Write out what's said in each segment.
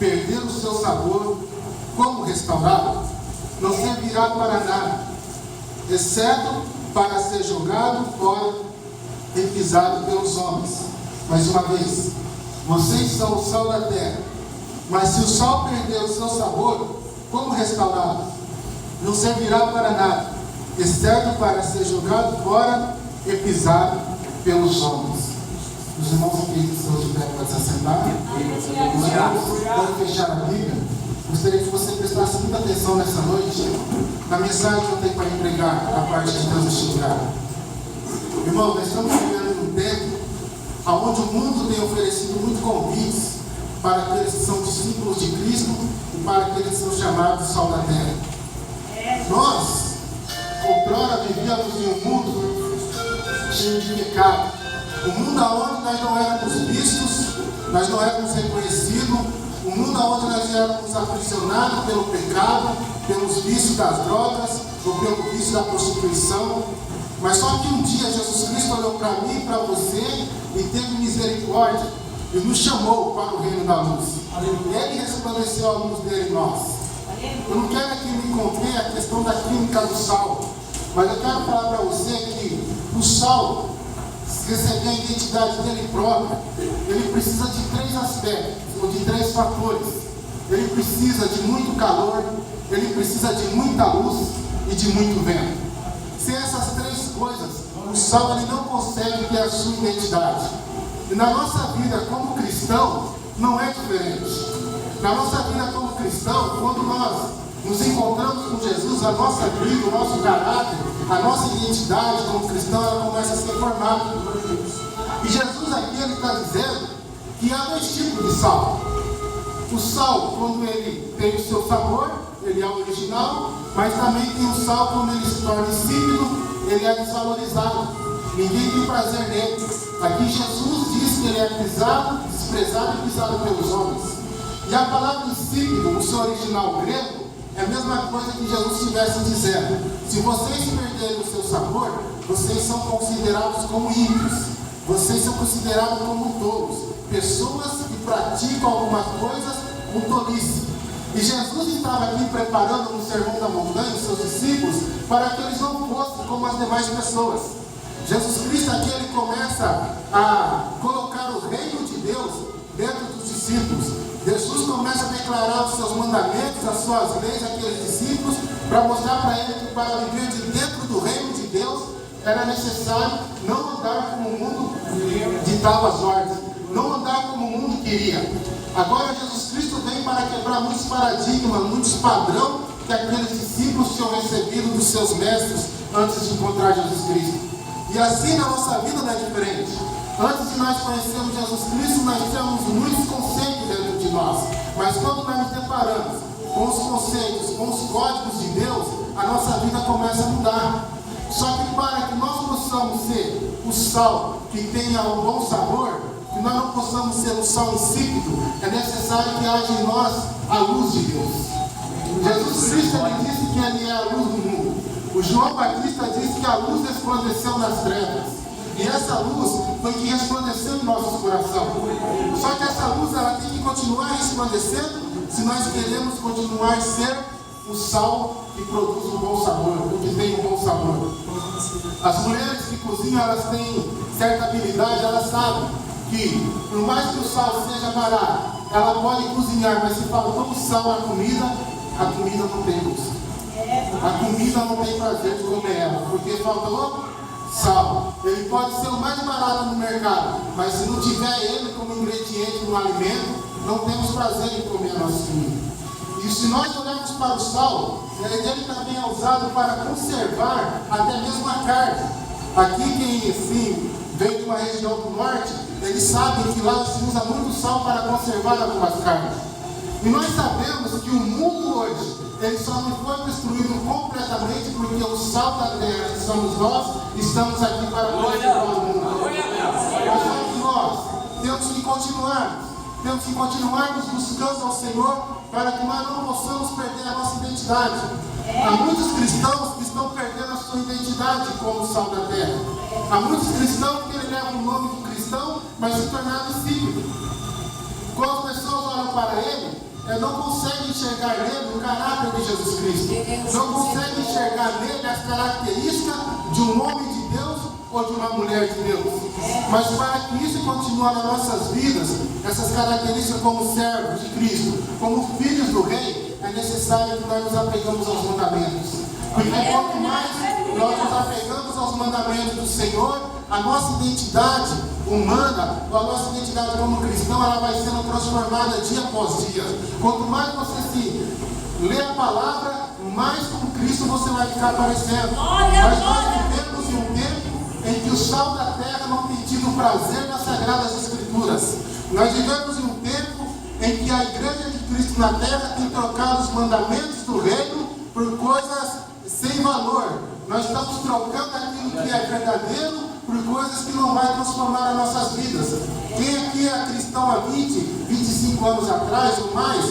perder o seu sabor, como restaurá-lo? Não servirá para nada, exceto para ser jogado fora e pisado pelos homens. Mais uma vez, vocês são o sal da terra, mas se o sal perder o seu sabor, como restaurá-lo? Não servirá para nada, exceto para ser jogado fora e pisado pelos homens. Os irmãos aqui que estão de pé podem se assentar. Os irmãos podem fechar a Bíblia. Gostaria que você prestasse muita atenção nessa noite na mensagem que eu tenho para entregar da parte de Deus neste lugar. Irmão, nós estamos vivendo num tempo onde o mundo tem oferecido muitos convites para aqueles que são discípulos de Cristo e para aqueles que são chamados de sal da terra. Nós, outrora, vivíamos em um mundo cheio de pecado. Um mundo onde nós não éramos vistos, nós não éramos reconhecidos, um mundo onde nós éramos aprisionados pelo pecado, pelos vícios das drogas, ou pelo vício da prostituição. Mas só que um dia Jesus Cristo olhou para mim e para você e teve misericórdia e nos chamou para o reino da luz. Ele resplandeceu a luz dele em nós. Eu não quero aqui me conter a questão da química do sal, mas eu quero falar para você que o sal, receber a identidade dele própria, ele precisa de 3 aspectos, ou de 3 fatores. Ele precisa de muito calor, ele precisa de muita luz e de muito vento. Sem essas 3 coisas, o sal ele não consegue ter a sua identidade. E na nossa vida como cristão, não é diferente. Na nossa vida como cristão, quando nós nos encontramos com Jesus, a nossa vida, o nosso caráter, a nossa identidade como cristão, ela começa a ser formada. E Jesus aqui ele está dizendo que há 2 tipos de sal. O sal, quando ele tem o seu sabor, ele é o original, mas também tem o sal quando ele se torna insípido, ele é desvalorizado. Ninguém tem prazer nele. Aqui Jesus diz que ele é pisado, desprezado e pisado pelos homens. E a palavra insípido, no seu original grego, é a mesma coisa que Jesus estivesse dizendo: se vocês perderem o seu sabor, vocês são considerados como ímpios, vocês são considerados como tolos, pessoas que praticam algumas coisas com tolice. E Jesus estava aqui preparando no Sermão da Montanha os seus discípulos para que eles não fossem como as demais pessoas. Jesus Cristo aqui ele começa a colocar o reino de Deus dentro dos discípulos. Jesus começa a declarar os seus mandamentos, as suas leis àqueles discípulos, para mostrar para eles que para viver de dentro do reino de Deus era necessário não andar como o mundo ditava as ordens, não andar como o mundo queria. Agora Jesus Cristo vem para quebrar muitos paradigmas, muitos padrões que aqueles discípulos tinham recebido dos seus mestres antes de encontrar Jesus Cristo. E assim na nossa vida não é diferente. Antes de nós conhecermos Jesus Cristo, nós temos muitos conceitos dentro de nós. Mas quando nós nos deparamos com os conceitos, com os códigos de Deus, a nossa vida começa a mudar. Só que para que nós possamos ser o sal que tenha um bom sabor, que nós não possamos ser um sal insípido, é necessário que haja em nós a luz de Deus. Jesus Cristo ele disse que ele é a luz do mundo. O João Batista disse que a luz resplandeceu nas trevas. E essa luz foi que resplandeceu em nossos corações. Só que essa luz ela tem que continuar resplandecendo se nós queremos continuar a ser o sal que produz um bom sabor, o que tem um bom sabor. As mulheres que cozinham, elas têm certa habilidade, elas sabem que por mais que o sal seja barato, ela pode cozinhar, mas se faltou o sal na comida, a comida não tem gosto. A comida não tem prazer de comer ela, porque faltou sal. Ele pode ser o mais barato no mercado, mas se não tiver ele como ingrediente no alimento, não temos prazer em comer a nossa comida. E se nós olharmos para o sal, ele também é usado para conservar até mesmo a carne. Aqui quem assim, veio de uma região do norte, eles sabem que lá se usa muito sal para conservar algumas carnes. E nós sabemos que o mundo hoje, ele só não foi destruído completamente porque o sal da terra, que somos nós, estamos aqui para conservar o mundo. Mas só que nós temos que continuarmos buscando ao Senhor para que nós não possamos perder a nossa identidade. Há muitos cristãos que estão perdendo a sua identidade como sal da terra. Há muitos cristãos que levam o nome de cristão, mas se tornaram insípidos. Quando as pessoas olham para ele, não consegue enxergar nele o caráter de Jesus Cristo. Não consegue enxergar nele as características de um homem de Deus ou de uma mulher de Deus. Mas para que isso continue nas nossas vidas, essas características como servos de Cristo, como filhos do Rei, é necessário que nós nos apegamos aos mandamentos. Porque quanto mais nós nos apegamos aos mandamentos do Senhor, a nossa identidade humana, ou a nossa identidade como cristão, ela vai sendo transformada dia após dia. Quanto mais você se lê a palavra, mais com Cristo você vai ficar parecendo. Mas nós vivemos em um tempo em que o sal da terra não tem tido prazer nas Sagradas Escrituras. Nós vivemos em um tempo em que a Igreja de Cristo na terra tem trocado os mandamentos do reino por coisas sem valor. Nós estamos trocando aquilo que é verdadeiro por coisas que não vai transformar as nossas vidas. Quem aqui é cristão há 20, 25 anos atrás ou mais,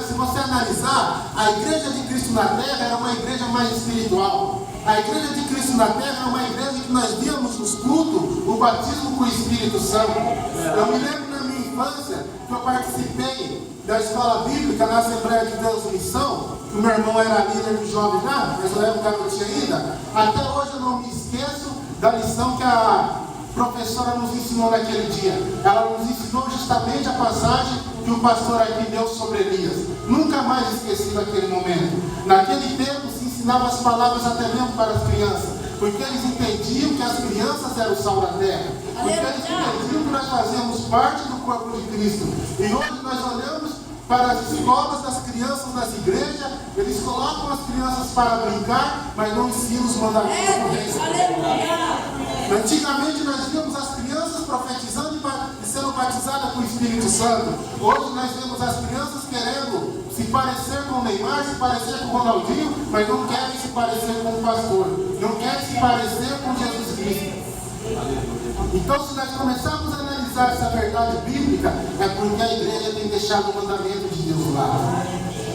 se você analisar, a Igreja de Cristo na terra era uma igreja mais espiritual. A Igreja de Cristo na terra é uma igreja que nós víamos nos cultos o batismo com o Espírito Santo. Eu me lembro na minha infância que eu participei da escola bíblica na Assembleia de Deus Missão, que o meu irmão era líder de jovem lá, mas na época não tinha ainda. Até hoje eu não me esqueço da lição que a professora nos ensinou naquele dia. Ela nos ensinou justamente a passagem que o pastor aqui deu sobre Elias. Nunca mais esqueci daquele momento. Naquele tempo se ensinava as palavras até mesmo para as crianças, porque eles entendiam que as crianças eram o sal da terra, porque eles entendiam que nós fazemos parte do corpo de Cristo. E hoje nós olhamos para as escolas das crianças das igrejas, eles colocam as crianças para brincar, mas não ensinam os mandamentos do reino. Antigamente nós víamos as crianças profetizando e sendo batizadas com o Espírito Santo. Hoje nós vemos as crianças querendo se parecer com o Neymar, se parecer com o Ronaldinho, mas não querem se parecer com o pastor, não querem se parecer com Jesus Cristo. Então, se nós começarmos a analisar essa verdade bíblica, é porque a igreja tem deixado o mandamento de Deus lá.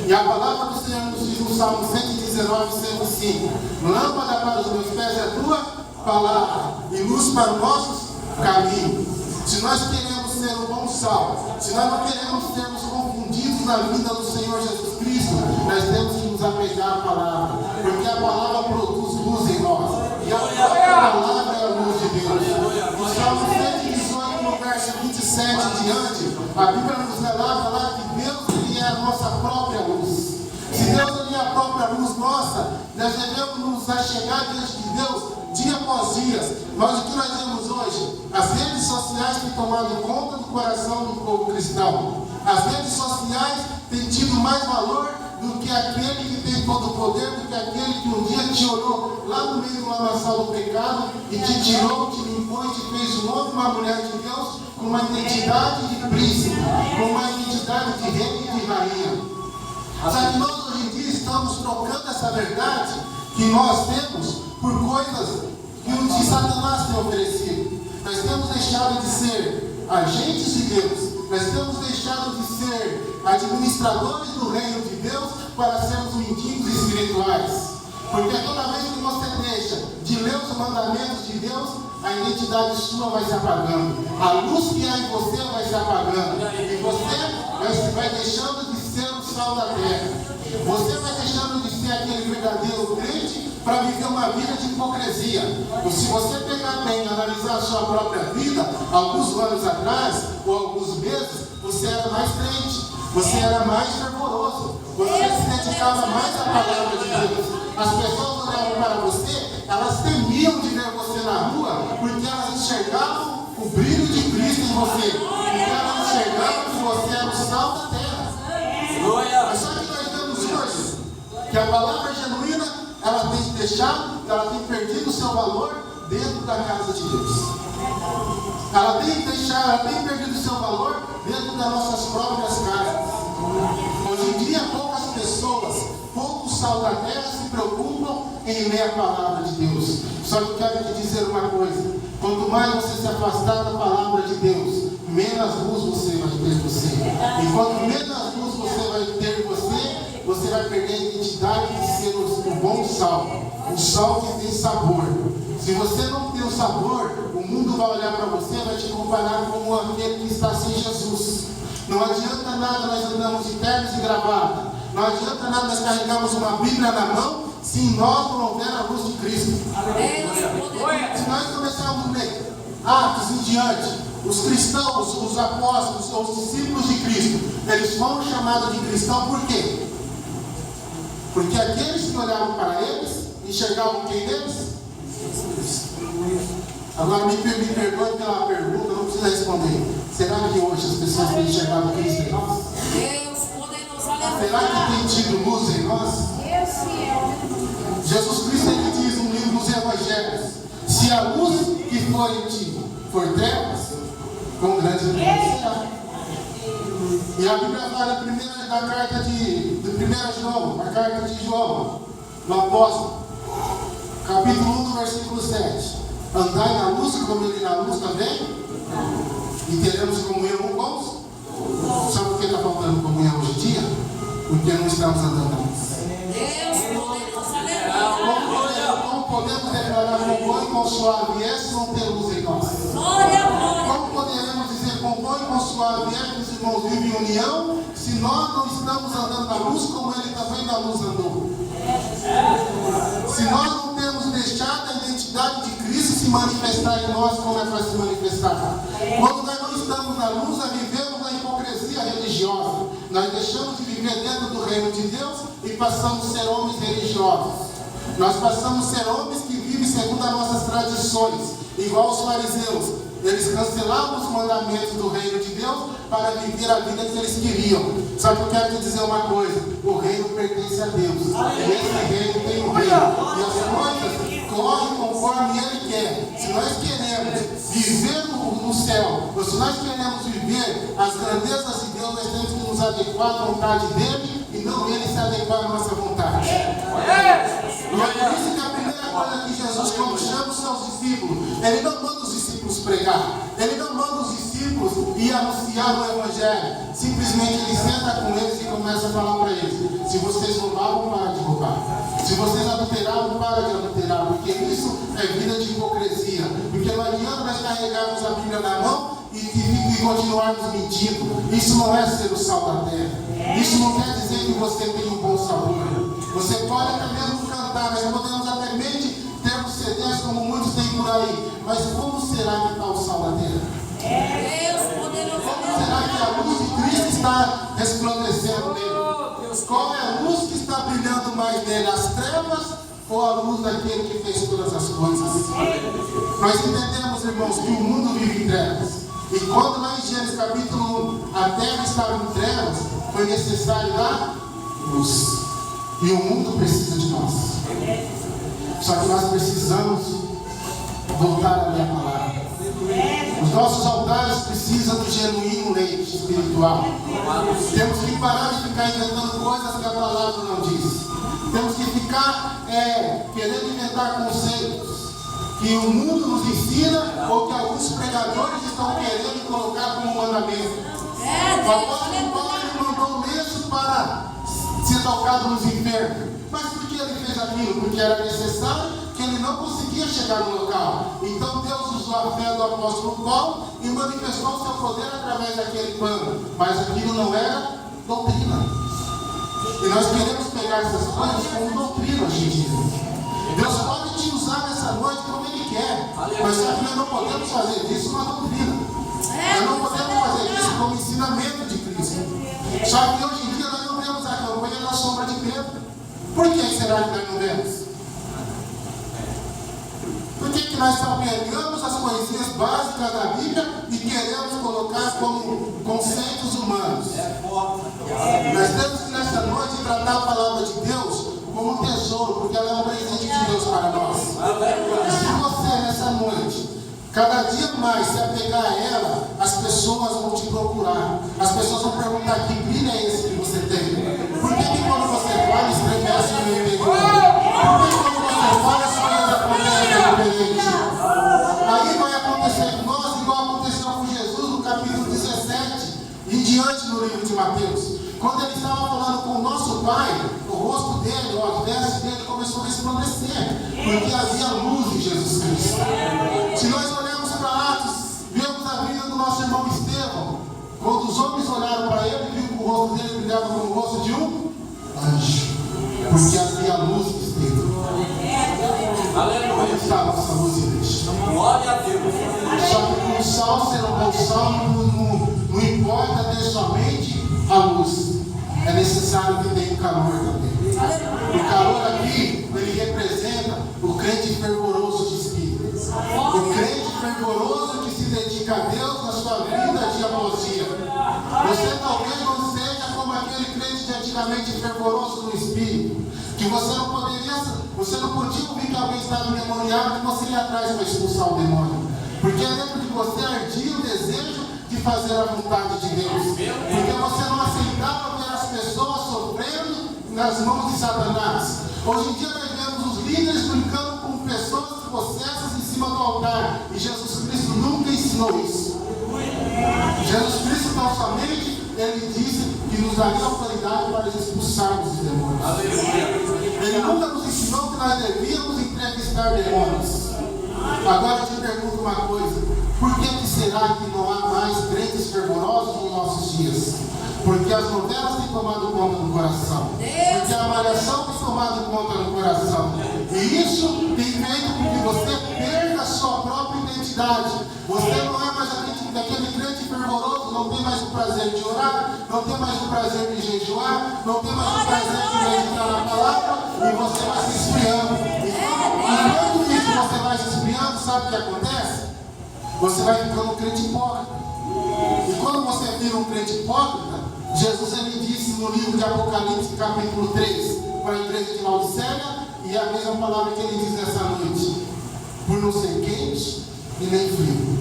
E a palavra do Senhor nos diz no Salmo 119, 105: lâmpada para os meus pés é a tua palavra e luz para os nossos caminhos. Se nós queremos ser um bom sal, se nós não queremos sermos confundidos na vida do Senhor Jesus Cristo, nós temos que nos apegar à palavra, porque a palavra produz luz em nós, e a própria palavra é a luz de Deus. No Salmo 118, no verso 27 em diante, a Bíblia nos relata lá que Deus ele é a nossa própria luz. Se Deus ele é a própria luz nossa, nós devemos nos achegar diante de Deus dia após dia. Mas o que nós vemos hoje? As redes sociais têm tomado conta do coração do povo cristão. As redes sociais têm tido mais valor do que aquele que tem todo o poder, do que aquele que um dia te olhou lá no meio do lamaçal do pecado e te tirou, te limpou e te fez um homem, uma mulher de Deus com uma identidade de príncipe, com uma identidade de rei e de rainha. Só que nós hoje em dia estamos trocando essa verdade que nós temos por coisas que o de Satanás tem oferecido. Nós temos deixado de ser agentes de Deus, nós temos deixado de ser administradores do reino de Deus para sermos mendigos espirituais. Porque toda vez que você deixa de ler os mandamentos de Deus, a identidade sua vai se apagando, a luz que há em você vai se apagando, e você vai deixando de ser o sal da terra. Você vai deixando de ser aquele verdadeiro crente para viver uma vida de hipocrisia. E se você pegar bem e analisar a sua própria vida, alguns anos atrás, ou alguns meses, você era mais crente, você era mais fervoroso, você se dedicava mais à palavra de Deus. As pessoas olhavam para você, elas temiam de ver você na rua, porque elas enxergavam o brilho de Cristo em você, porque elas enxergavam que você era o sal da terra. Mas só que nós vemos hoje que a palavra genuína, ela tem deixado, ela tem perdido o seu valor dentro da casa de Deus. Ela tem perdido o seu valor dentro das nossas próprias casas. Hoje em dia, poucas pessoas, poucos sal da terra se preocupam em ler a palavra de Deus. Só que eu quero te dizer uma coisa: quanto mais você se afastar da palavra de Deus, menos luz você vai ter em você. E quanto menos luz você vai ter em você, você vai perder a identidade de ser o bom sal, o sal que tem sabor. Se você não tem o sabor, o mundo vai olhar para você e vai te comparar com aquele que está sem Jesus. Não adianta nada nós andamos de ternos e gravata. Não adianta nada nós carregarmos uma Bíblia na mão se em nós não houver a luz de Cristo. Se nós começarmos a ler Atos em diante, os cristãos, os apóstolos, os discípulos de Cristo, eles foram chamados de cristão por quê? Porque aqueles que olhavam para eles, enxergavam quem deles? Agora me perdoe pela pergunta, não precisa responder. Será que hoje as pessoas têm enxergado Cristo em nós? Será que tem tido luz em nós? Jesus Cristo ele diz no livro dos Evangelhos: se a luz que for em ti for trevas, com grande luz será. E a Bíblia fala na carta de 1 João, a carta de João, no apóstolo, capítulo 1, versículo 7. Andai na luz, como ele na luz também, e teremos comunhão com os. Sabe por que está faltando comunhão hoje em dia? Porque não estamos andando na luz. Como podemos declarar com bom e consolável é se não ter luz em nós? Como poderemos dizer com bom e consolável é que os irmãos vivem em união se nós não estamos andando na luz como ele também na luz andou? Se nós não temos deixado a identidade de Cristo se manifestar em nós, como é para se manifestar? Quando nós não estamos na luz, nós vivemos na hipocrisia religiosa. Nós deixamos de viver dentro do reino de Deus e passamos a ser homens religiosos. Nós passamos a ser homens que vivem segundo as nossas tradições, igual os fariseus. Eles cancelavam os mandamentos do reino de Deus para viver a vida que eles queriam. Só que eu quero te dizer uma coisa: o reino pertence a Deus. E esse reino tem um reino. E as coisas correm conforme Ele quer. Se nós queremos viver no céu, ou se nós queremos viver as grandezas de Deus, nós temos que nos adequar à vontade dEle e não Ele se adequar à nossa vontade. E é por isso que a primeira coisa que Jesus, quando chama os seus discípulos, Ele não manda os discípulos pregar, Ele não manda os discípulos ir anunciar o Evangelho. Simplesmente Ele senta com eles e começa a falar para eles: se vocês roubavam, para de roubar. Se vocês adulteravam, para de adulterar. Porque isso é vida de hipocrisia. Porque não adianta nós carregarmos a Bíblia na mão e continuarmos mentindo. Isso não é ser o sal da terra. Isso não quer dizer que você tem um bom sabor. Você pode até mesmo cantar, nós podemos até mesmo termos CDs como muitos têm por aí. Mas como será que está o sal da terra? Como será que a luz de Cristo está resplandecendo nele? Qual é a luz que está brilhando mais nele? As trevas ou a luz daquele que fez todas as coisas? Nós entendemos, irmãos, que o mundo vive em trevas. E quando lá em Gênesis capítulo 1 a terra estava em trevas, foi necessário dar luz. E o mundo precisa de nós. Só que nós precisamos voltar a ler a palavra. Os nossos altares precisam do genuíno leite espiritual. Temos que parar de ficar inventando coisas que a palavra não diz. Temos que ficar querendo inventar conceitos que o mundo nos ensina ou que alguns pregadores estão querendo colocar como mandamento. O apóstolo Paulo mandou o lenço para ser tocado nos enfermos. Mas por que ele fez aquilo? Porque era necessário, que ele não conseguia chegar no local. Então Deus usou a fé do apóstolo Paulo e manifestou o seu poder através daquele pano. Mas aquilo não era doutrina. E nós queremos pegar essas coisas como doutrina hoje em dia. Deus pode te usar nessa noite como Ele quer. Mas só que nós não podemos fazer isso uma doutrina. Nós não podemos fazer isso como ensinamento de Cristo. Só que hoje em dia nós não vemos a campanha da sombra de Pedro. Por que será que nós não vemos? Por que nós só pegamos as coisinhas básicas da Bíblia e queremos colocar como conceitos humanos? Nós temos que nessa noite tratar a palavra de Deus como um tesouro, porque ela é um presente de Deus para nós. E se você nessa noite, cada dia mais se apegar a ela, as pessoas vão te procurar. As pessoas vão perguntar: que brilho é esse que você tem? Por que quando você fala, estremece o meu interior? Por que quando você fala, as coisas acontecem diferente? Aí vai acontecer com nós igual aconteceu com Jesus no capítulo 17 em diante no livro de Mateus. Quando ele estava falando com o nosso Pai, o rosto dele, as vestes dele começou a resplandecer, porque havia luz em Jesus Cristo. Se nós olharmos para Atos, vemos a vida do nosso irmão Estevão. Quando os homens olharam rosto dele brilhava como o rosto de um anjo, porque havia luz que esteve. Onde está a nossa luz, igreja? Glória a Deus. Só que o sal ser um bom sal não importa ter somente a luz. É necessário que tenha o calor também. O calor aqui, ele representa o crente fervoroso de espírito. O crente fervoroso que se dedica a Deus na sua vida dia após dia. Você talvez não seja como aquele crente de antigamente fervoroso no espírito, que você não podia ouvir que alguém estava endemoniado e você ia atrás para expulsar o demônio. Porque dentro de você ardia o desejo de fazer a vontade de Deus. Porque você não aceitava ver as pessoas sofrendo nas mãos de Satanás. Hoje em dia nós vemos os líderes brincando com pessoas possessas em cima do altar. E Jesus Cristo nunca ensinou isso. Jesus Cristo tão somente, ele disse que nos daria autoridade para expulsarmos os demônios. Ele nunca nos ensinou que nós devíamos entrevistar demônios. Agora eu te pergunto uma coisa: por que será que não há mais crentes fervorosos nos nossos dias? Porque as novelas têm tomado conta do coração. Porque a malhação tem tomado conta do coração. E isso tem feito com que você perca a sua própria identidade. Você não é mais aquele crente fervoroso, não tem mais o prazer de orar, não tem mais o prazer de jejuar, não tem mais o prazer de meditar na palavra, e você vai se esfriando. Enquanto isso você vai se esfriando, sabe o que acontece? Você vai ficando um crente hipócrita. E quando você vira um crente hipócrita, Jesus ele disse no livro de Apocalipse, capítulo 3, para a igreja de Laodiceia, e é a mesma palavra que ele diz nessa noite: por não ser quente e nem frio,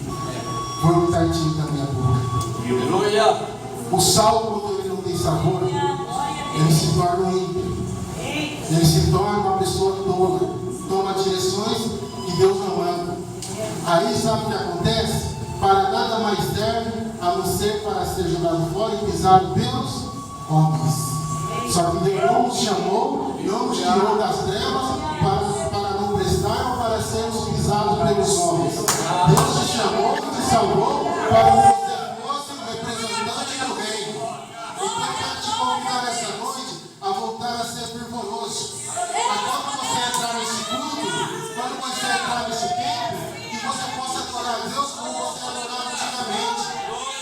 por não estar tinta na minha boca. Aleluia. O sal, quando ele não tem sabor, ele se torna um ímpio. Ele se torna uma pessoa tola, toma direções que Deus não ama. Aí sabe o que acontece? Para nada mais serve a não ser para ser jogado fora e pisado pelos homens. Só que Deus não nos chamou, não nos tirou das trevas para não prestar ou para sermos pisados pelos homens. Deus te chamou e te salvou para que você fosse um representante do reino. Então eu quero te convidar nessa noite a voltar a ser fervoroso. Quando você entrar nesse culto, quando você entrar nesse tempo, que você possa adorar a Deus como você adorava antigamente.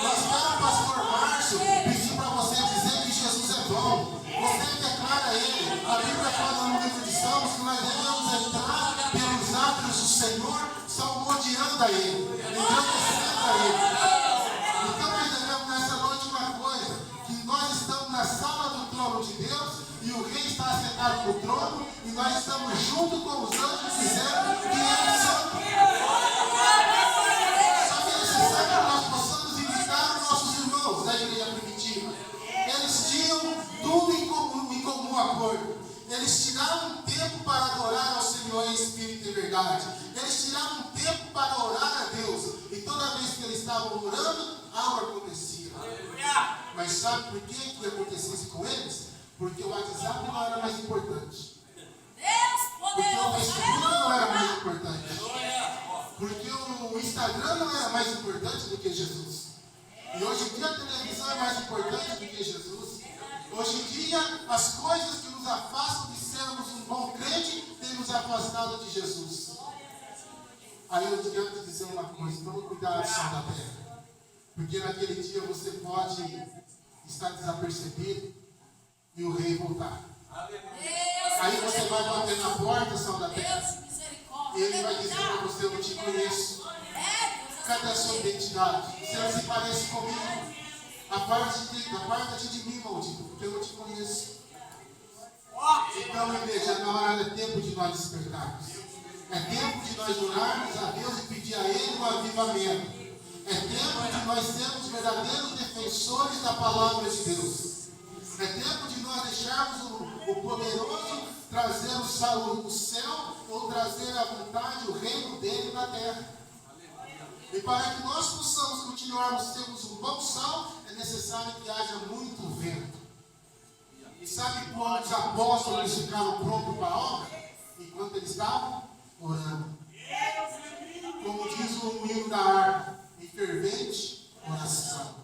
Não espera o pastor Márcio pedir para você dizer que Jesus é bom. Você declara Ele. A Bíblia fala no livro de Salmos que nós devemos entrar pelos átrios do Senhor, salmodiando a Ele, agradecendo a Ele. Então nós devemos nessa noite uma coisa: que nós estamos na sala do trono de Deus e o Rei está assentado no trono e nós estamos junto com os anjos que fizeram que Ele é santo. Só que é necessário que nós possamos imitar os nossos irmãos da igreja primitiva. Eles tinham tudo em comum acordo. Eles tiravam um tempo para adorar ao Senhor em espírito e verdade. Eles tiravam um tempo para orar a Deus. E toda vez que eles estavam orando, algo acontecia. Mas sabe por que acontecia isso com eles? Porque o WhatsApp não era mais importante. Porque o Facebook não era mais importante. Porque o Instagram não era mais importante do que Jesus. E hoje em dia a televisão é mais importante do que Jesus. Hoje em dia as coisas que nos afastam de sermos um bom crente têm nos afastado de Jesus. Aí eu quero te dizer uma coisa: tome cuidado, sal da terra. Porque naquele dia você pode estar desapercebido e o rei voltar. Aí você vai bater na porta, sal da terra, e ele vai dizer para você: eu não te conheço. Cadê a sua identidade? Você não se parece comigo. Aparta-te de mim, maldito, porque eu não te conheço. Então, igreja, na hora é tempo de nós despertarmos. É tempo de nós orarmos a Deus e pedir a Ele um avivamento. É tempo de nós sermos verdadeiros defensores da palavra de Deus. É tempo de nós deixarmos o poderoso trazer o sal do céu ou trazer à vontade o reino dele na terra. E para que nós possamos continuarmos termos um bom sal, é necessário que haja muito vento. E sabe quando os apóstolos ficaram prontos para a obra? Enquanto eles estavam orando. Como diz o hino da harpa, em fervente oração.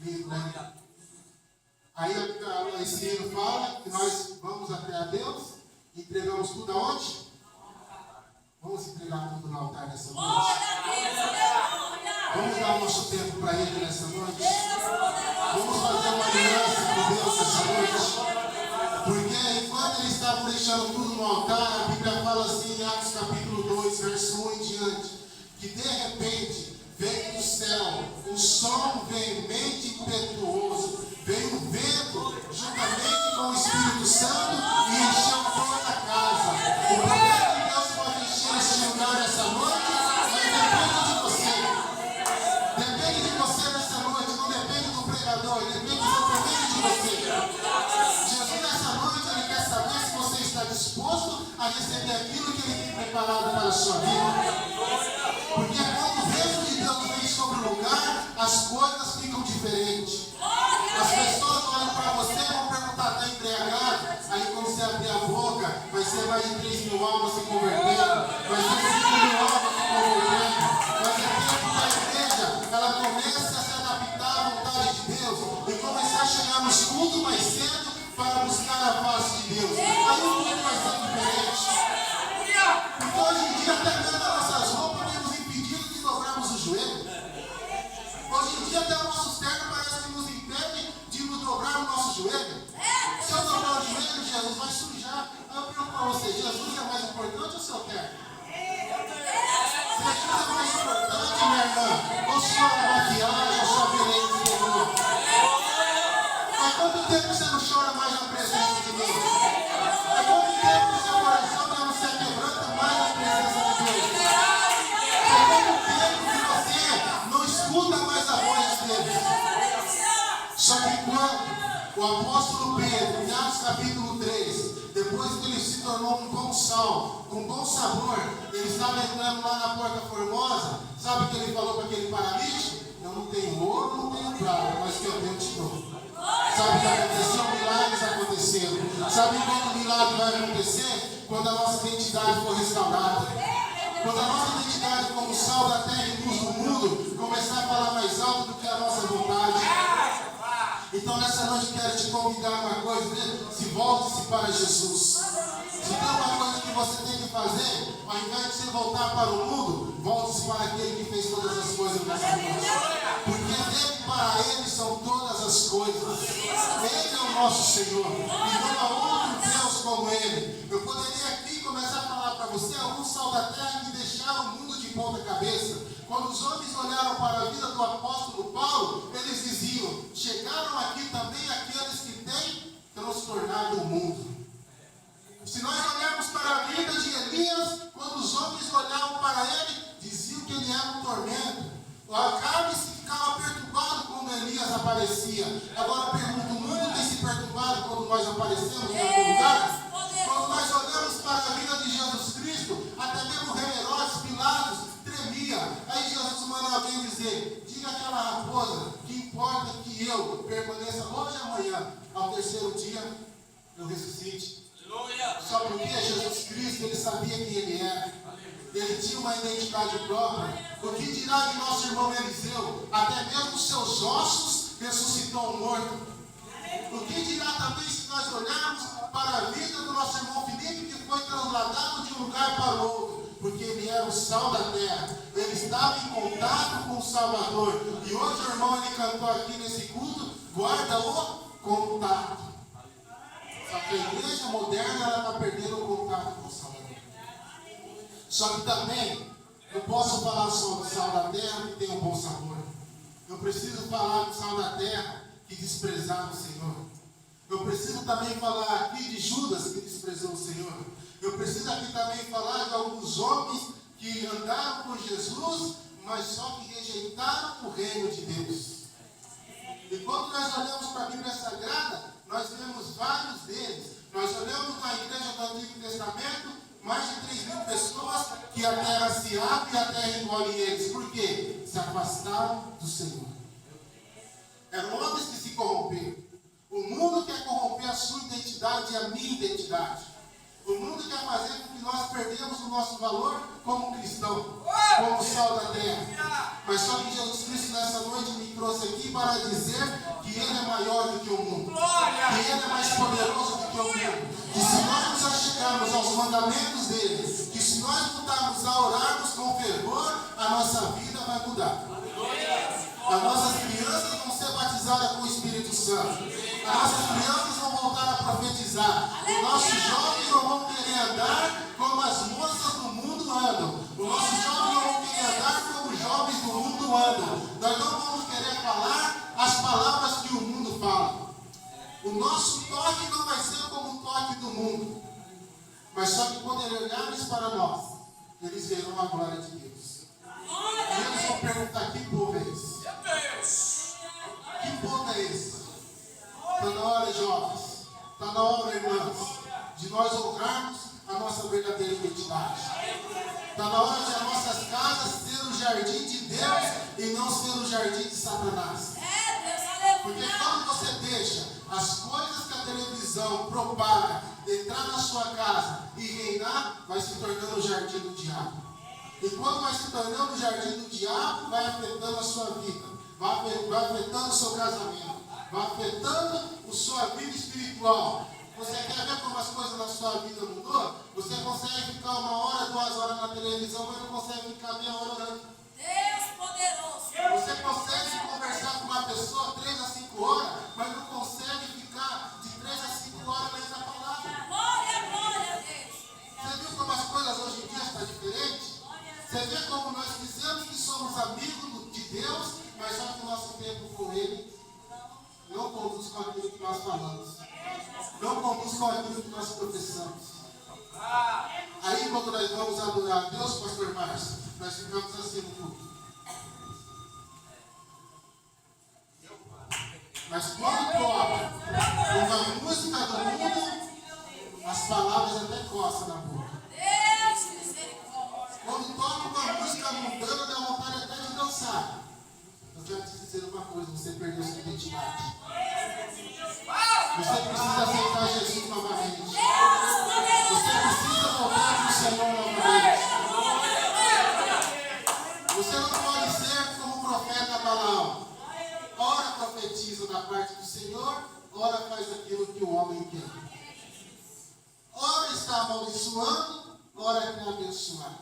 Lindo, né? Aí esse hino fala que nós vamos até a Deus, entregamos tudo aonde? Vamos entregar tudo no altar nessa noite. Vamos dar o nosso tempo para Ele nessa noite. Vamos fazer uma aliança com Deus nessa noite. Porque enquanto eles estavam deixando tudo no altar, a Bíblia fala assim em Atos capítulo 2, verso 1 em diante, que de repente veio do céu um som veemente e impetuoso, veio um vento juntamente com o Espírito Santo e encheu toda a casa. O poder de Deus pode encher esse lugar essa noite, mas depende de você. Depende de você nessa noite, não depende do pregador, depende de você. Jesus nessa noite, Ele quer saber se você está disposto a receber aquilo que Ele tem preparado para a sua vida. Porque quando o reino de Deus vem sobre o lugar, as coisas ficam diferentes. As pessoas olham para você e vão perguntar, está embriagado? Aí quando você abrir a boca, vai ser mais de 3.000 almas se convertendo, vai ser 5.000 almas se convertendo. Mas é tempo da igreja, ela começa a se adaptar à vontade de Deus e começar a chegar nos cultos mais cedo para buscar a face de Deus. Aí o mundo vai ser diferente. Porque hoje em dia, até mesmo as nossas roupas têm nos impedido de dobrarmos o joelho. Hoje em dia, até o nosso terno parece que nos impede de nos dobrar o nosso joelho. Se eu dobrar o joelho, Jesus vai sujar. Aí eu pergunto para você, Jesus é mais importante ou o seu terno? Jesus é mais importante, minha irmã? Ou sua maquiagem, ou sua beleza interior? Há quanto tempo você não chora mais na presença de Deus? Há quanto tempo o seu coração não se quebranta mais na presença de Deus? Há quanto tempo que você não escuta mais a voz dele? Só que quando o apóstolo Pedro, em Atos capítulo 3, depois que ele se tornou um bom sal, com bom sabor, ele estava entrando lá na Porta Formosa, sabe o que ele falou para aquele paralítico? Eu não tenho ouro, não tenho prata, mas que eu tenho te dou. Sabe o que aconteceu? Milagres aconteceram. Sabe quando o milagre vai acontecer? Quando a nossa identidade for restaurada. Quando a nossa identidade como sal da terra e luz do mundo começar a falar mais alto do que a nossa vontade. Então nessa noite eu quero te convidar uma coisa, né? Se volte-se para Jesus. Se tem uma coisa que você tem que fazer, ao invés de você voltar para o mundo, volte-se para aquele que fez todas as coisas nessa noite. Porque dele para ele são todas as coisas. Ele é o nosso Senhor. E não há outro Deus como ele. Eu poderia aqui começar a falar para você alguns sal da terra que deixaram o mundo de ponta cabeça. Quando os homens olharam para a vida do apóstolo Paulo, eles diziam, chegaram aqui também aqueles que têm transtornado o mundo. Se nós olharmos para a vida de Elias, quando os homens olhavam para ele, diziam que ele era um tormento. O Acabe ficava perturbado quando Elias aparecia. Agora pergunto, o mundo tem se perturbado quando nós aparecemos em algum lugar? Quando nós olhamos para a vida de Jesus Cristo, até mesmo o rei Herodes, Pilatos, tremia. Aí Jesus manda alguém dizer, diga àquela raposa, que importa que eu permaneça hoje e amanhã, ao terceiro dia eu ressuscite. Só porque Jesus Cristo, ele sabia quem ele era. Ele tinha uma identidade própria. O que dirá de nosso irmão Eliseu? Até mesmo seus ossos ressuscitou um morto. O que dirá também se nós olharmos para a vida do nosso irmão Filipe, que foi trasladado de um lugar para o outro? Porque ele era o sal da terra. Ele estava em contato com o Salvador. E hoje o irmão, ele cantou aqui nesse culto, guarda o contato. Só que a igreja moderna, ela está perdendo o contato com o Salvador. Só que também, eu posso falar só do sal da terra que tem um bom sabor. Eu preciso falar do sal da terra que desprezava o Senhor. Eu preciso também falar aqui de Judas que desprezou o Senhor. Eu preciso aqui também falar de alguns homens que andaram com Jesus, mas só que rejeitaram o reino de Deus. E quando nós olhamos para a Bíblia Sagrada, nós vemos vários deles. Nós olhamos na igreja do Antigo Testamento, mais de 3.000 pessoas que a terra se abre e a terra engole eles. Por quê? Se afastaram do Senhor. Eram homens que se corromperam. O mundo quer corromper a sua identidade e a minha identidade. O mundo quer fazer com que nós perdemos o nosso valor como cristão, como sal da terra. Mas só que Jesus Cristo nessa noite me trouxe aqui para dizer que Ele é maior do que o mundo. prometo que se nós nos achegarmos aos mandamentos dele, que se nós voltarmos a orarmos com fervor, a nossa vida vai mudar. As nossas crianças vão ser batizadas com o Espírito Santo. As nossas crianças vão voltar a profetizar. Os nossos jovens não vão querer andar como as moças do mundo andam. Os nossos jovens não vão querer andar como os jovens do mundo andam. Nós não vamos querer falar as palavras que o mundo fala. O nosso toque não vai ser como o toque do mundo. Mas só que quando eles olharem para nós, eles verão a glória de Deus. E eles vão perguntar: que povo é esse? Que povo é esse? Está na hora, jovens, está na hora, irmãos, de nós honrarmos a nossa verdadeira identidade. Está na hora de as nossas casas ser o jardim de Deus e não ser o jardim de Satanás. Porque quando você deixa as coisas que a televisão propaga entrar na sua casa e reinar, vai se tornando o jardim do diabo. E quando vai se tornando o jardim do diabo, vai afetando a sua vida, vai afetando o seu casamento, vai afetando a sua vida espiritual. Você quer ver como as coisas na sua vida mudou? Você consegue ficar 1 hora, 2 horas na televisão, mas não consegue ficar meia hora orando. Deus poderoso. Você consegue conversar com uma pessoa 3 a 5 horas, mas não consegue ficar de 3 a 5 horas lendo a palavra. Glória a Deus. Você viu como as coisas hoje em dia estão diferentes? Você vê como nós dizemos que somos amigos de Deus, mas só que o nosso tempo com Ele não conduz com aquilo que nós falamos. Não conduz com aquilo que nós professamos. Aí quando nós vamos adorar a Deus, pastor Márcio, nós ficamos assim no culto. Mas quando toca uma música do mundo, as palavras até coçam na boca. Deus misericórdia. Quando toca uma música mundana, dá vontade até de dançar. Eu quero te dizer uma coisa: você perdeu sua identidade. Você precisa aceitar Jesus novamente. Você precisa voltar para o Senhor novamente. Você não pode ser como o profeta Balaão. Ora profetiza da parte do Senhor, ora faz aquilo que o homem quer. Ora está amaldiçoando, ora quer abençoar.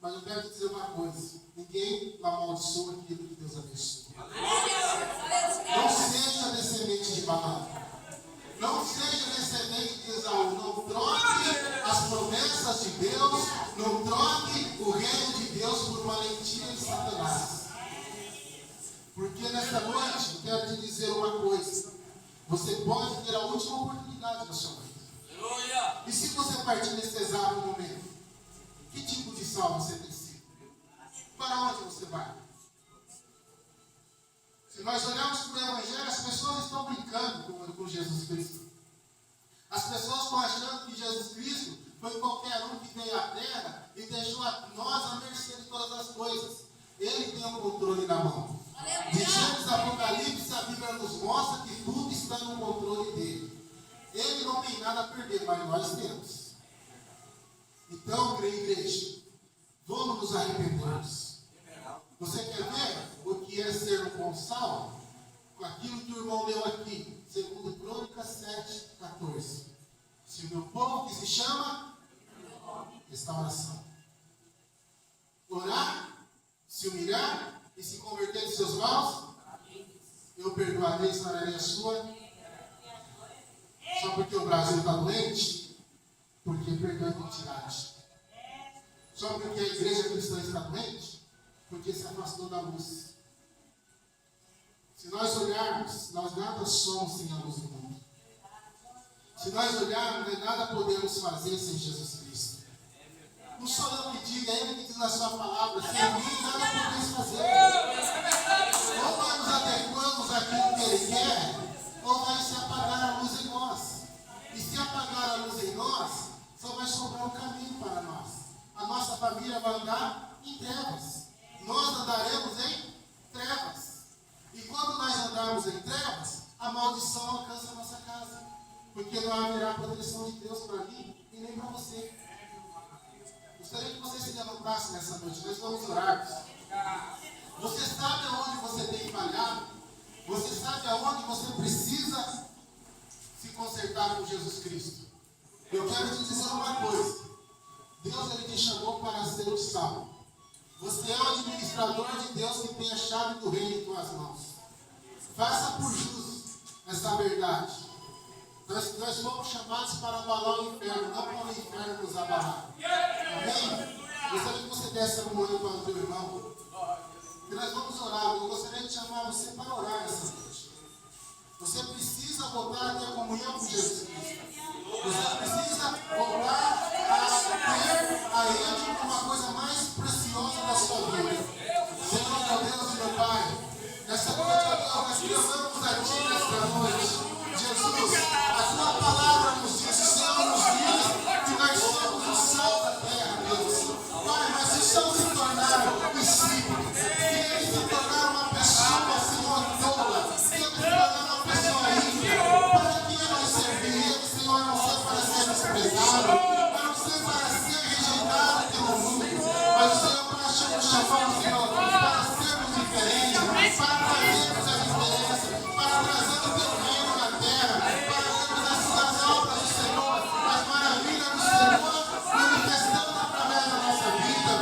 Mas eu quero te dizer uma coisa: ninguém amaldiçoa aquilo que Deus abençoa. Não seja descendente de Balaão. Não seja descendente de Esaú. Não troque as promessas de Deus. Não troque o reino de Deus por uma lentilha de Satanás. Porque nesta noite eu quero te dizer uma coisa: você pode ter a última oportunidade da sua vida. E se você partir nesse exato momento, que tipo de sal você tem sido? Para onde você vai? Se nós olharmos para o Evangelho, as pessoas estão brincando com Jesus Cristo. As pessoas estão achando que Jesus Cristo foi qualquer um que veio à terra e deixou a nós à mercê de todas as coisas. Ele tem o controle na mão. De Gênesis a Apocalipse, a Bíblia nos mostra que tudo está no controle dele. Ele não tem nada a perder, mas nós temos. Então, igreja, vamos nos arrependermos. Você quer ver o que é ser um bom sal? Com aquilo que o irmão leu aqui, segundo Crônicas 7:14. Se o meu povo, que se chama restauração, orar, se humilhar e se converter de seus maus, eu perdoarei e sararei a sua. Só porque o Brasil está doente? Porque perdeu a identidade. Só porque a igreja cristã está doente? Porque se afastou da luz. Se nós olharmos, nós nada somos sem a luz do mundo. Se nós olharmos, nada podemos fazer sem Jesus Cristo. Não sou eu que digo, é Ele que diz na sua palavra: sem mim nada podemos fazer. Ou nós nos adequamos àquilo que Ele quer, ou vai se apagar a luz em nós. E se apagar a luz em nós, só vai sobrar um caminho para nós. A nossa família vai andar em trevas. Nós andaremos em trevas. E quando nós andarmos em trevas, a maldição alcança a nossa casa. Porque não haverá proteção de Deus para mim e nem para você. Gostaria que você se levantasse nessa noite. Nós vamos orar. Você sabe aonde você tem falhado? Você sabe aonde você precisa se consertar com Jesus Cristo. Eu quero te dizer uma coisa. Deus, Ele te chamou para ser o sal. Você é o administrador de Deus que tem a chave do reino em tuas mãos. Faça por jus essa verdade. Nós fomos chamados para abalar o inferno, não para o inferno nos abalar. Amém? Gostaria que você desse a mão para o teu irmão. E nós vamos orar. Eu gostaria de chamar você para orar essa noite. Você precisa voltar a ter a comunhão com Jesus Cristo. Você precisa voltar a ter a Ele como uma coisa mais preciosa da sua vida. Senhor, meu Deus e meu Pai, nessa noite, ó Deus, nós clamamos a Ti nesta noite. Jesus, a Tua palavra nos diz, o Senhor nos diz que nós somos o sal da terra, Deus. Pai, mas se o sal se tornar insípido, se ele se tornar uma pessoa, Senhor, tola, se ele se tornar uma pessoa ímpia, para que nós servir ele, Senhor, não ser para ser desprezado, a não ser para ser rejeitado pelo mundo, mas o Senhor para chamar, Senhor, para sermos diferentes, para trazermos a diferença, para trazer o Teu reino na terra, para vermos as obras do Senhor, as maravilhas do Senhor, manifestando através da nossa vida,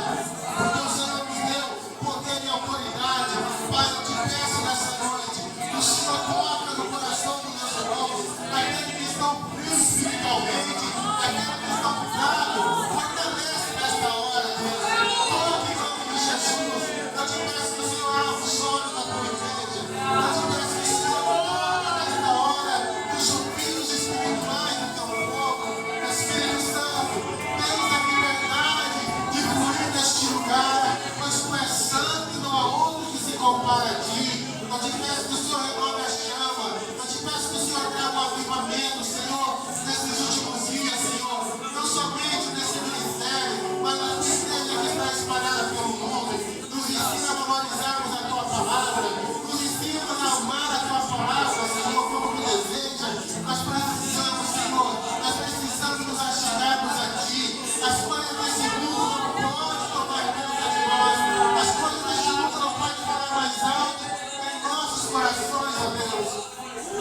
porque o Senhor nos deu poder e autoridade. Pai, eu te peço nessa noite, o Senhor toca no coração do meus irmãos, aqueles que estão frios espiritualmente, aqueles que estão fracos, fortalece nesta hora, Deus. Toque em nome de Jesus. Eu te peço que o Senhor abra os olhos da tua igreja. Eu te peço que o Senhor toque nesta hora os ouvidos espirituais do teu povo. Espírito Santo, tens a liberdade de fluir neste lugar, pois tu és santo e não há outro que se compara a ti. Eu te peço que o Senhor renove a chama. Eu te peço que o Senhor traga um avivamento, Senhor, nesses últimos dias, Senhor. Não somente nesse ministério, mas na tua igreja que está espalhada pelo mundo. Nos ensina a valorizarmos a tua palavra. Nos ensina a amar a tua palavra, Senhor, como tu deseja. Nós precisamos, Senhor, nós precisamos nos achegarmos a ti. As coisas desse mundo não podem tomar conta de nós. As coisas deste mundo não podem falar mais alto em nossos corações, ó Deus.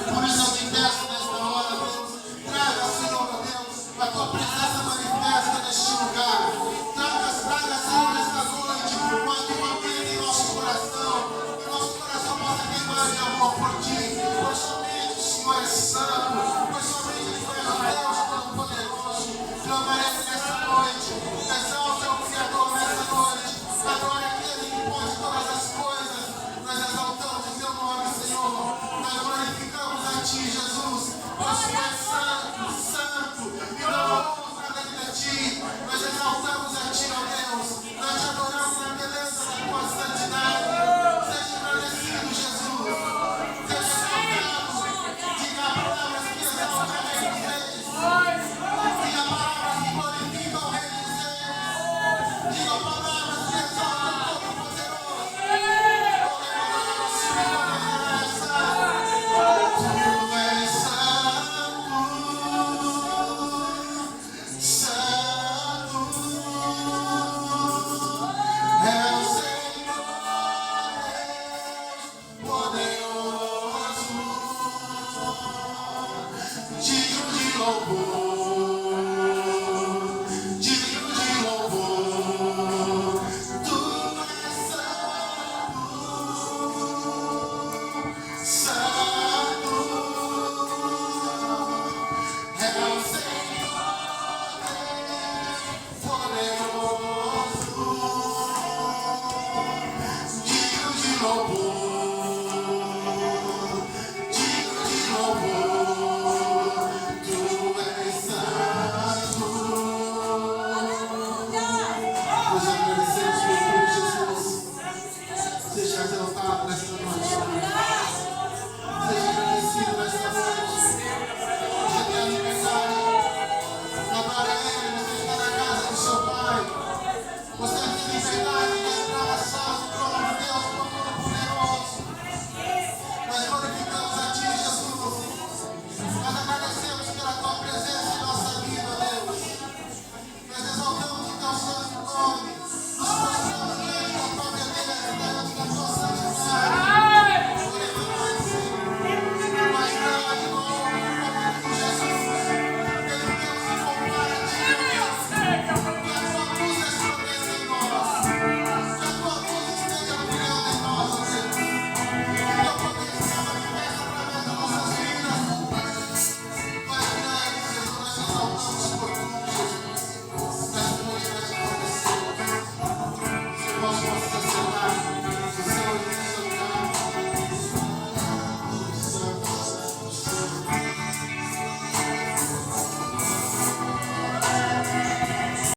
Por isso eu te peço nesta hora, Deus, traga, Senhor, ó Deus, a tua presença manifesta neste lugar. Traga, Senhor, nesta noite, um avivamento em nosso coração, que nosso coração possa queimar de amor por ti, pois somente o Senhor é santo, pois somente tu és o Deus Todo-Poderoso. Clamaremos nesta noite, exalta o Criador nesta noite, adora aquele que pode todas as coisas. Nós exaltamos o teu nome, Senhor, nós glorificamos a ti, Jesus, pois tu és